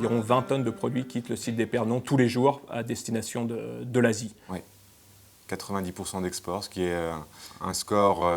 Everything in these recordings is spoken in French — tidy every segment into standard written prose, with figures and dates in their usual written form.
environ 20 tonnes de produits quittent le site d'Épernon tous les jours à destination de l'Asie. Oui. 90% d'export, ce qui est un score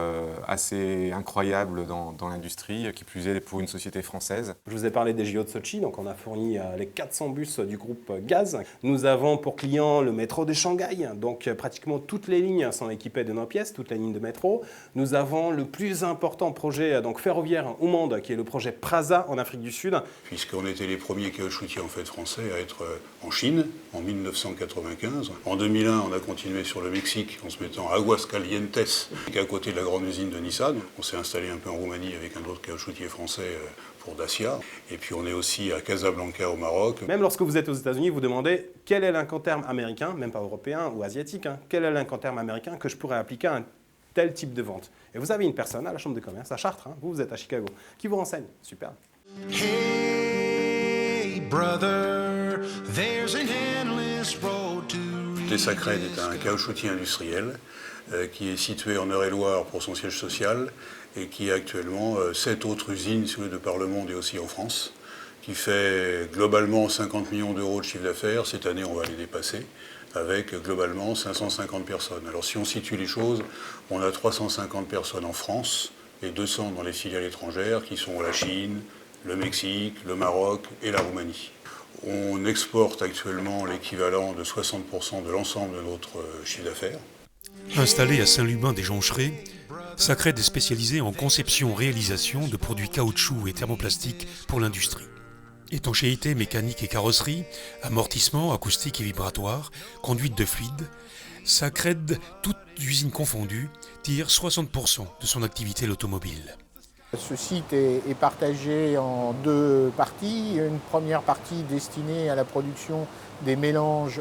assez incroyable dans l'industrie, qui plus est pour une société française. Je vous ai parlé des JO de Sochi, donc on a fourni les 400 bus du groupe Gaz. Nous avons pour client le métro de Shanghai, donc pratiquement toutes les lignes sont équipées de nos pièces, toutes les lignes de métro. Nous avons le plus important projet donc ferroviaire au monde, qui est le projet PRASA en Afrique du Sud. Puisqu'on était les premiers caoutchoutiers en fait, français à être en Chine en 1995. En 2001, on a continué sur le Mexique en se mettant à Aguascalientes, qui est à côté de la grande usine de Nissan. On s'est installé un peu en Roumanie avec un autre caoutchoutier français pour Dacia. Et puis on est aussi à Casablanca au Maroc. Même lorsque vous êtes aux États-Unis, vous demandez quel est l'incoterm américain, même pas européen ou asiatique, quel est l'incoterm américain que je pourrais appliquer à un tel type de vente. Et vous avez une personne à la Chambre de commerce, à Chartres, vous êtes à Chicago, qui vous renseigne. Super. Hey brother, there's an endless road to Tessacred est un caoutchoutier industriel qui est situé en Eure-et-Loire pour son siège social et qui a actuellement 7 autres usines de par le monde et aussi en France, qui fait globalement 50 millions d'euros de chiffre d'affaires. Cette année, on va les dépasser avec globalement 550 personnes. Alors si on situe les choses, on a 350 personnes en France et 200 dans les filiales étrangères qui sont la Chine, le Mexique, le Maroc et la Roumanie. On exporte actuellement l'équivalent de 60% de l'ensemble de notre chiffre d'affaires. Installé à Saint-Lubin-des-Joncherets, Sacred est spécialisé en conception-réalisation de produits caoutchouc et thermoplastique pour l'industrie. Étanchéité, mécanique et carrosserie, amortissement, acoustique et vibratoire, conduite de fluide, Sacred, toutes usines confondues, tire 60% de son activité l'automobile. Ce site est partagé en 2 parties. Une première partie destinée à la production des mélanges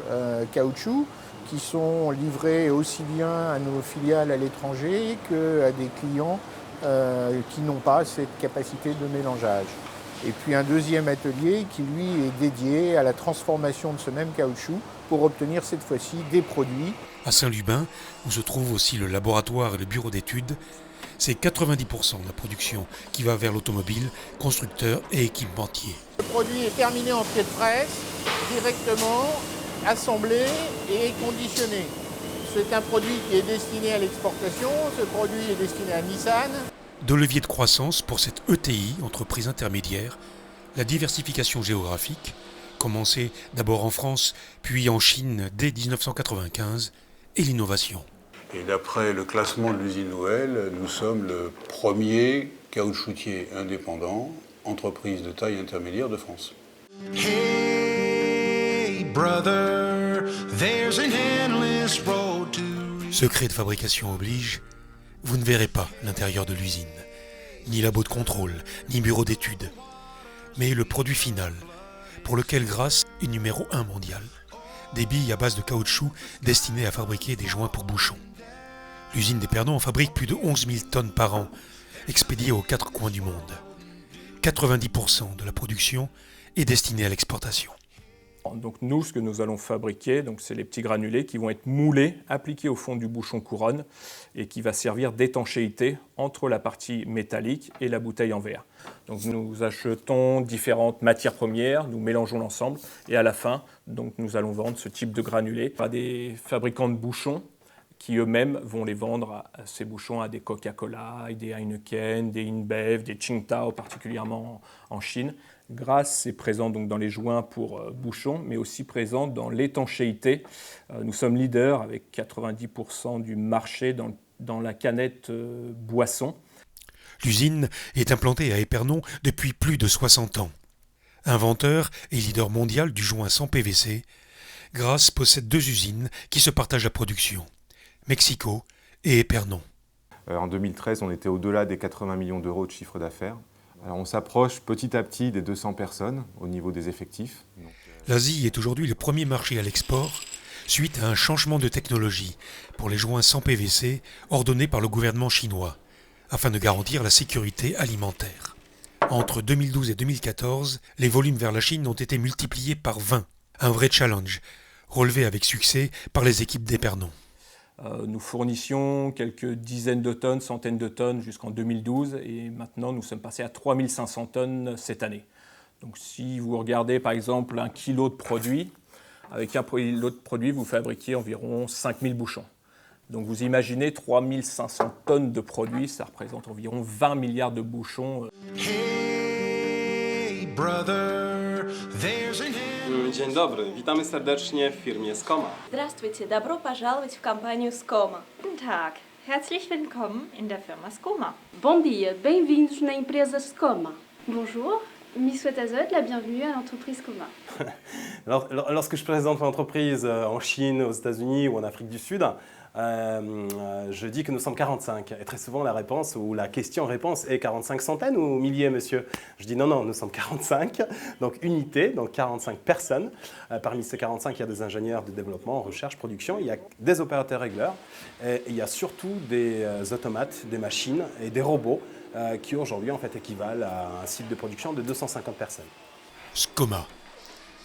caoutchouc qui sont livrés aussi bien à nos filiales à l'étranger qu'à des clients qui n'ont pas cette capacité de mélangeage. Et puis un deuxième atelier qui lui est dédié à la transformation de ce même caoutchouc pour obtenir cette fois-ci des produits. À Saint-Lubin, où se trouve aussi le laboratoire et le bureau d'études, c'est 90% de la production qui va vers l'automobile, constructeur et équipementier. Le produit est terminé en pied de presse, directement assemblé et conditionné. C'est un produit qui est destiné à l'exportation, ce produit est destiné à Nissan. Deux leviers de croissance pour cette ETI, entreprise intermédiaire, la diversification géographique, commencée d'abord en France, puis en Chine dès 1995, et l'innovation. Et d'après le classement de l'usine Noël, nous sommes le premier caoutchoutier indépendant, entreprise de taille intermédiaire de France. Hey brother, there's an endless road to... Secret de fabrication oblige, vous ne verrez pas l'intérieur de l'usine, ni labo de contrôle, ni bureau d'études, mais le produit final, pour lequel Grasse est numéro 1 mondial, des billes à base de caoutchouc destinées à fabriquer des joints pour bouchons. L'usine d'Épernon en fabrique plus de 11 000 tonnes par an, expédiées aux 4 coins du monde. 90% de la production est destinée à l'exportation. Donc nous, ce que nous allons fabriquer, c'est les petits granulés qui vont être moulés, appliqués au fond du bouchon couronne et qui va servir d'étanchéité entre la partie métallique et la bouteille en verre. Donc nous achetons différentes matières premières, nous mélangeons l'ensemble et à la fin, nous allons vendre ce type de granulés à des fabricants de bouchons qui eux-mêmes vont les vendre à ces bouchons à des Coca-Cola, des Heineken, des InBev, des Qingdao, particulièrement en Chine. Grasse est présent dans les joints pour bouchons, mais aussi présent dans l'étanchéité. Nous sommes leaders avec 90% du marché dans la canette boisson. L'usine est implantée à Épernon depuis plus de 60 ans. Inventeur et leader mondial du joint sans PVC, Grasse possède 2 usines qui se partagent la production. Mexico et Épernon. En 2013, on était au-delà des 80 millions d'euros de chiffre d'affaires. Alors on s'approche petit à petit des 200 personnes au niveau des effectifs. L'Asie est aujourd'hui le premier marché à l'export suite à un changement de technologie pour les joints sans PVC ordonné par le gouvernement chinois afin de garantir la sécurité alimentaire. Entre 2012 et 2014, les volumes vers la Chine ont été multipliés par 20. Un vrai challenge, relevé avec succès par les équipes d'Épernon. Nous fournissions quelques dizaines de tonnes, centaines de tonnes jusqu'en 2012 et maintenant nous sommes passés à 3500 tonnes cette année. Donc si vous regardez par exemple un kilo de produit, avec un kilo de produit, vous fabriquez environ 5000 bouchons. Donc vous imaginez 3500 tonnes de produits, ça représente environ 20 milliards de bouchons. Hey, brother, there's an Dzień dobry, witamy serdecznie w firmie Skoma. Здравствуйте, добро пожаловать в компанию Skoma. Guten Tag, herzlich willkommen in der Firma Skoma. Bom dia, bem-vindos na empresa Skoma. Bonjour, m'y souhaite à Zod la bienvenue à l'entreprise Skoma. Lorsque je présente l'entreprise en Chine, aux États-Unis ou en Afrique du Sud, je dis que nous sommes 45. Et très souvent, la réponse ou la question-réponse est 45 centaines ou milliers, monsieur? Je dis non, nous sommes 45, donc unités, donc 45 personnes. Parmi ces 45, il y a des ingénieurs de développement, recherche, production, il y a des opérateurs régleurs, et il y a surtout des automates, des machines et des robots qui aujourd'hui en fait équivalent à un site de production de 250 personnes. Skoma,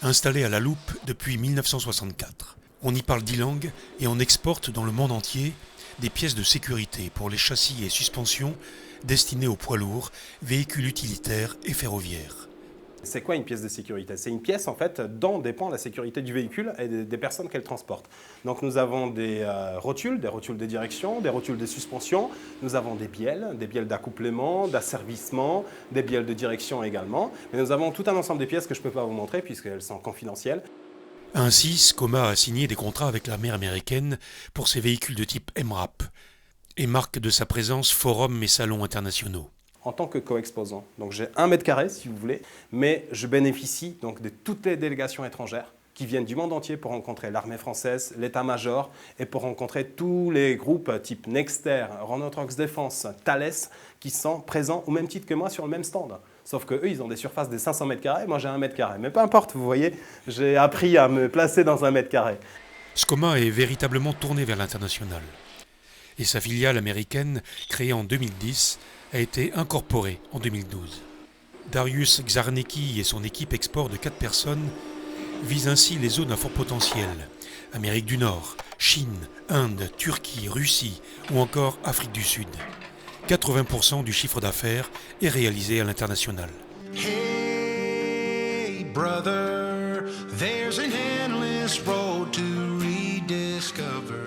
installé à la Loupe depuis 1964. On y parle 10 langues et on exporte dans le monde entier des pièces de sécurité pour les châssis et suspensions destinées aux poids lourds, véhicules utilitaires et ferroviaires. C'est quoi une pièce de sécurité? C'est une pièce en fait dont dépend la sécurité du véhicule et des personnes qu'elle transporte. Donc nous avons des rotules de direction, des rotules de suspension, nous avons des bielles d'accouplement, d'asservissement, des bielles de direction également. Mais nous avons tout un ensemble de pièces que je ne peux pas vous montrer puisqu'elles sont confidentielles. Ainsi, Skoma a signé des contrats avec l'armée américaine pour ses véhicules de type MRAP et marque de sa présence forums et salons internationaux. En tant que co-exposant, donc j'ai 1 mètre carré si vous voulez, mais je bénéficie donc de toutes les délégations étrangères qui viennent du monde entier pour rencontrer l'armée française, l'état-major et pour rencontrer tous les groupes type Nexter, Renault Trucks Défense, Thales qui sont présents au même titre que moi sur le même stand. Sauf qu'eux, ils ont des surfaces de 500 mètres carrés, moi j'ai 1 mètre carré. Mais peu importe, vous voyez, j'ai appris à me placer dans 1 mètre carré. Skoma est véritablement tourné vers l'international. Et sa filiale américaine, créée en 2010, a été incorporée en 2012. Darius Czarnecki et son équipe export de 4 personnes visent ainsi les zones à fort potentiel. Amérique du Nord, Chine, Inde, Turquie, Russie ou encore Afrique du Sud. 80% du chiffre d'affaires est réalisé à l'international. Hey, brother, there's an endless road to rediscover.